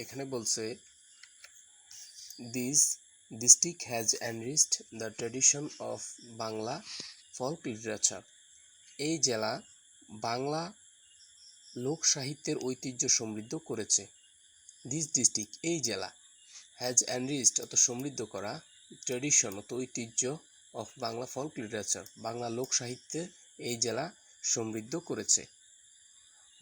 এখানে বলছে this district has enriched the tradition of Bangla folk literature. এই জেলা বাংলা লোক সাহিত্যের ঐতিহ্য সমৃদ্ধ করেছে। দিস ডিস্ট্রিক্ট এই জেলা হ্যাজ এনরিচড অত সমৃদ্ধ করা, ট্র্যাডিশন অত ঐতিহ্য, of Bangla folk literature Bangla লোক সাহিত্যে এই জেলা সমৃদ্ধ করেছে।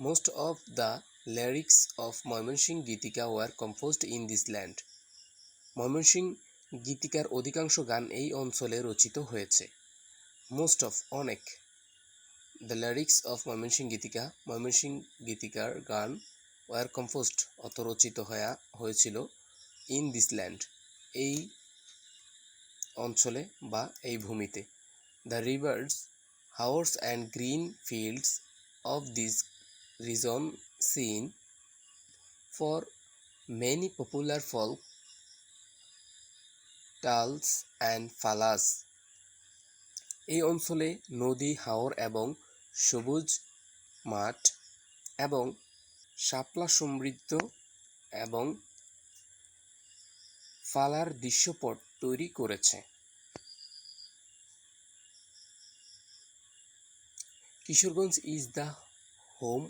Most of the lyrics of Mymensingh Gitika were composed in this land. Mymensingh গীতিকার অধিকাংশ গান এই অঞ্চলে রচিত হয়েছে। মোস্ট অফ অনেক, দ্য লিরিক্স অফ ময়মনসিংহ গীতিকার গান ওয়ার কম্পোজড অত রচিত হয়েছিল ইন দিস ল্যান্ড এই অঞ্চলে বা এই ভূমিতে। The rivers, haors and green fields of this region seen for many popular folk tales and fables. এই অঞ্চলে নদী, হাওর এবং সবুজ মাঠ এবং শাপলা সমৃদ্ধ এবং ফালার দৃশ্যপট তৈরি করেছে। Kishoreganj is the home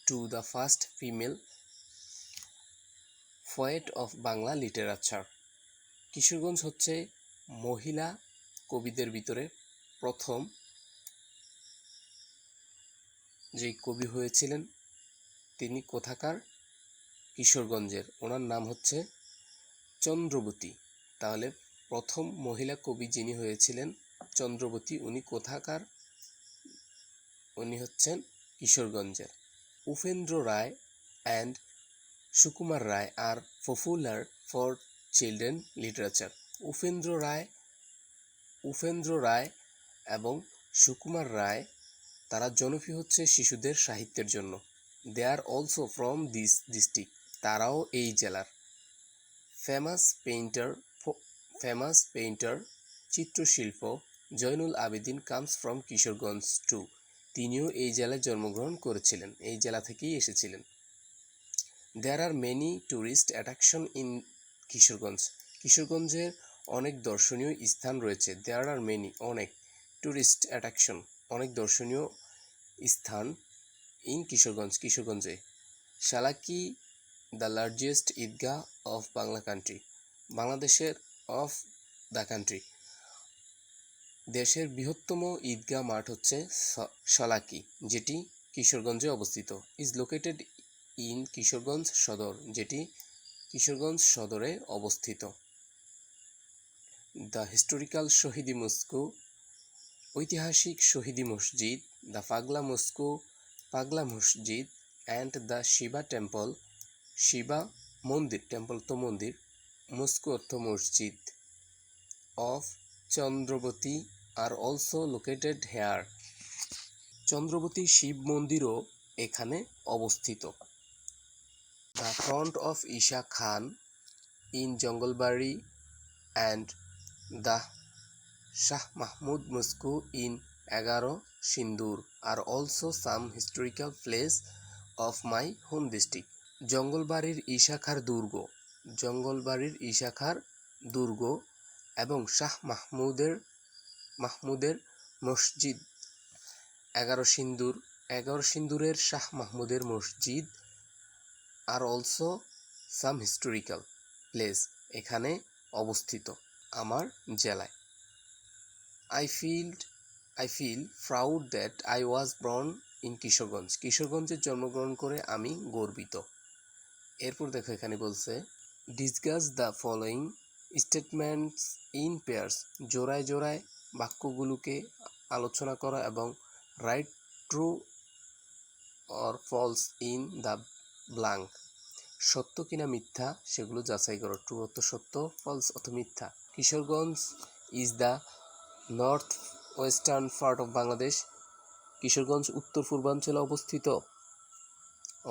to the first female poet of Bangla literature. Kishoreganj হচ্ছে মহিলা কবিদের ভিতরে প্রথম যে কবি হয়েছিলেন তিনি কোথাকার? কিশোরগঞ্জের। ওনার নাম হচ্ছে চন্দ্রবতী। তাহলে প্রথম মহিলা কবি যিনি হয়েছিলেন চন্দ্রবতী, উনি কোথাকার? উনি হচ্ছেন কিশোরগঞ্জের। Upendra Ray and Sukumar Ray are popular for children literature. Upendra Ray এবং সুকুমার রায় তারা জনপ্রিয় হচ্ছে শিশুদের সাহিত্যের জন্য। They are also from this district, তারাও এই জেলার। ফেমাস পেইন্টার চিত্রশিল্প Zainul Abedin comes from Kishoreganj too. তিনিও এই জেলায় জন্মগ্রহণ করেছিলেন, এই জেলা থেকেই এসেছিলেন। There are many tourist attraction in Kishoreganj. কিশোরগঞ্জের অনেক দর্শনীয় স্থান রয়েছে। দেয়ার আর মেনি অনেক, ট্যুরিস্ট অ্যাট্রাকশন অনেক দর্শনীয় স্থান ইন কিশোরগঞ্জে। Sholakia the largest Eidgah of Bangla country. বাংলাদেশের অফ দ্য কান্ট্রি, দেশের বৃহত্তম ঈদগাহ মাঠ হচ্ছে সালাকি, যেটি কিশোরগঞ্জে অবস্থিত। ইজ লোকেটেড ইন কিশোরগঞ্জ সদর, যেটি কিশোরগঞ্জ সদরে অবস্থিত। দ্য হিস্টোরিক্যাল শহীদি মস্কো, ঐতিহাসিক শহীদি মসজিদ। The Pagla Masjid and the Shiva temple, Shiva মন্দির, টেম্পল তো মন্দির, মস্কো অর্থ মসজিদ, of Chandrabati are also located here. Chandrabati Shiva মন্দিরও এখানে অবস্থিত। The front of Isa Khan in Jangalbari and the Shah Mahmud mosque in 11 Sindur are also some historical place of my home district. জঙ্গলবাড়ির ঈশাখার দুর্গ এবং শাহ মাহমুদের মসজিদ, 11 সিন্দুরের শাহ মাহমুদের মসজিদ আর অলসো সাম হিস্টোরিক্যাল প্লেস এখানে অবস্থিত আমার জেলায়। I feel proud that I was born in Kishoreganj. কিশোরগঞ্জে জন্মগ্রহণ করে আমি গর্বিত। এরপর দেখো এখানে বলছে discuss the following statements in pairs. জোড়ায় জোড়ায় বাক্যগুলোকে আলোচনা করা এবং write true or false in the blank. সত্য কিনা মিথ্যা সেগুলো যাচাই করো। ট্রু অর্থ সত্য, ফলস অর্থ মিথ্যা। Kishoreganj is the north western part of Bangladesh. Kishoreganj উত্তর পূর্বাঞ্চলে অবস্থিত।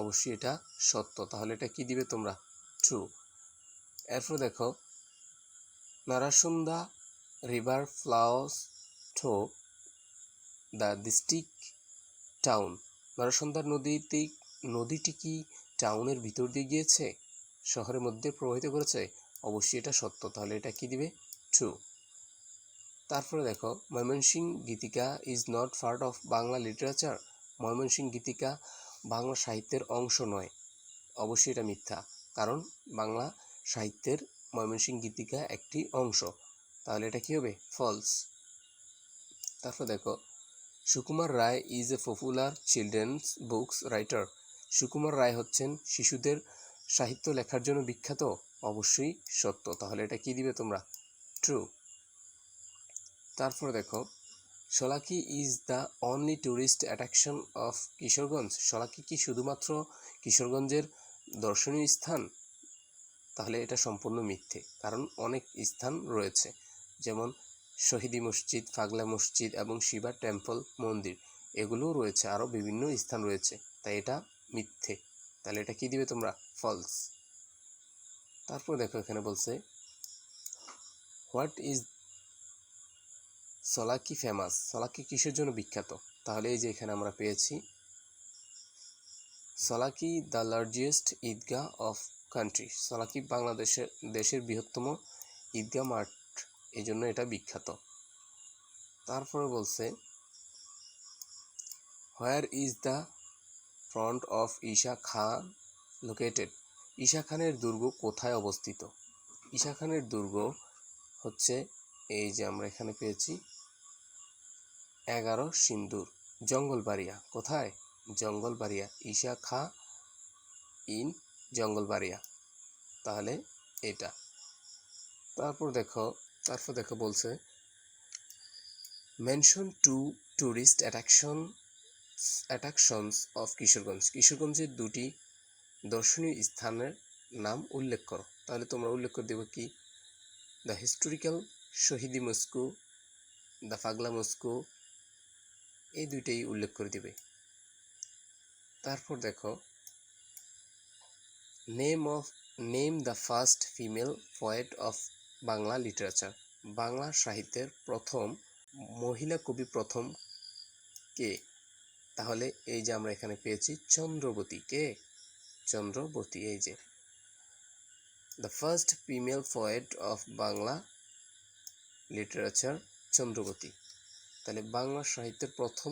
অবশ্যই এটা সত্য, তাহলে এটা কি দিবে তোমরা? ট্রু। এরপর দেখো Narasunda river flows through the district town. Narasunda নদীটি কি টাউনের ভিতর দিয়ে গিয়েছে? শহরের মধ্যে প্রভাবিত করেছে? অবশ্যই এটা সত্য, তাহলে এটা কি দিবে? ট্রু। তারপরে দেখো, Mymensingh Geetika is not part of Bangla literature. Mymensingh Geetika Bangla সাহিত্যের অংশ নয়। অবশ্যই এটা মিথ্যা, কারণ বাংলা সাহিত্যের ময়মনসিংহ গীতিকা একটি অংশ, তাহলে এটা কি হবে? ফলস। তারপর দেখো, Sukumar Ray is a popular children's books writer. Sukumar Ray হচ্ছেন শিশুদের সাহিত্য লেখার জন্য বিখ্যাত। অবশ্যই সত্য, তাহলে এটা কি দিবে তোমরা? ট্রু। তারপর দেখো, Sholakia is the only tourist attraction of Kishoreganj. Sholakia কি শুধুমাত্র কিশোরগঞ্জের দর্শনীয় স্থান? তাহলে এটা সম্পূর্ণ মিথ্যে, কারণ অনেক স্থান রয়েছে, যেমন শহীদি মসজিদ, ফাগলা মসজিদ এবং শিবা টেম্পল মন্দির, এগুলোও রয়েছে, আরও বিভিন্ন স্থান রয়েছে, তাই এটা মিথ্যে, তাহলে এটা কি দিবে তোমরা? ফলস। তারপর দেখো, এখানে বলছে what is Sholakia famous. Sholakia কিসের জন্য বিখ্যাত? তাহলে এই যে এখানে আমরা পেয়েছি, Sholakia the largest Eidgah of country. Sholakia দেশের বৃহত্তম ঈদগাহ মাঠ, এই জন্য এটা বিখ্যাত। তারপরে বলছে where is the front of Isa Khan located. Isa খানের দুর্গ কোথায় অবস্থিত? ঈশা খানের দুর্গ হচ্ছে, এই যে আমরা এখানে পেয়েছি 11 সিন্দুর, জঙ্গলবাড়িয়া। কোথায়? জঙ্গলবাড়িয়া। ঈশা খাঁ ইন জঙ্গলবাড়িয়া, তাহলে এটা। তারপর দেখো বলছে mention two tourist attractions of Kishoreganj. কিশোরগঞ্জের দুটি দর্শনীয় স্থানের নাম উল্লেখ করো। তাহলে তোমরা উল্লেখ করে দেবে কি? The historical Shahidi Moscow, the ফাগলা Moscow, এই দুইটাই উল্লেখ করে দিবে। তারপর দেখো, name the first female poet of Bangla literature. Bangla সাহিত্যের প্রথম মহিলা কবি প্রথম কে? তাহলে এই যে আমরা এখানে পেয়েছি চন্দ্রবতী। কে? চন্দ্রবতী। এই যে the first female poet of Bangla literature Chandrabati. তাহলে বাংলা সাহিত্যের প্রথম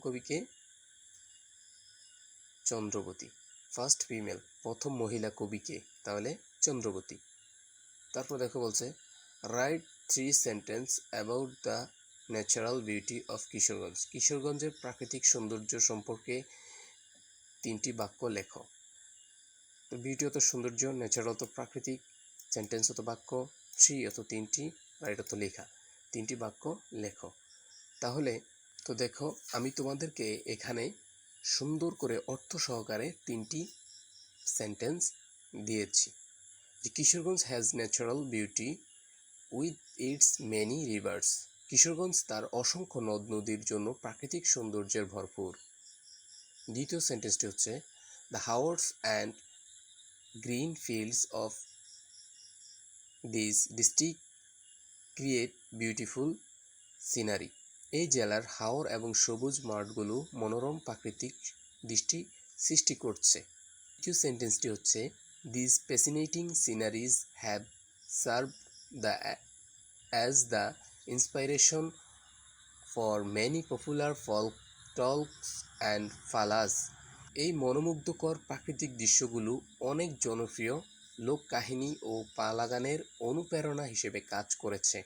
কবি কে? চন্দ্রবতী। ফার্স্ট ফিমেল, প্রথম মহিলা কবি কে? তাহলে চন্দ্রবতী। তারপর দেখো বলছে right 3 sentence about the natural beauty of Kishoreganj. কিশোরগঞ্জের প্রাকৃতিক সৌন্দর্য সম্পর্কে 3টি বাক্য লেখো। তো বিউটি অত সৌন্দর্য, ন্যাচারাল তো প্রাকৃতিক, সেন্টেন্স অত বাক্য, 3 অত 3টি, রাইট অত লেখা, 3টি বাক্য লেখো। তাহলে তো দেখো, আমি তোমাদেরকে এখানে সুন্দর করে অর্থ সহকারে 3টি সেন্টেন্স দিয়েছি। যে Kishoreganj has natural beauty with its many reverse. Kishoreganj তার অসংখ্য নদ নদীর জন্য প্রাকৃতিক সৌন্দর্যের ভরপুর। দ্বিতীয় সেন্টেন্সটি হচ্ছে the hours and green fields of this district create beautiful scenery. এই জেলার হাওর এবং সবুজ মাঠগুলো মনোরম প্রাকৃতিক দৃষ্টি সৃষ্টি করছে। তৃতীয় সেন্টেন্সটি হচ্ছে this fascinating sceneries have serve the as the inspiration for many popular folk tales and fables. এই মনোমুগ্ধকর প্রাকৃতিক দৃশ্যগুলো অনেক জনপ্রিয় লোককাহিনী ও পালাগানের অনুপ্রেরণা হিসেবে কাজ করেছে।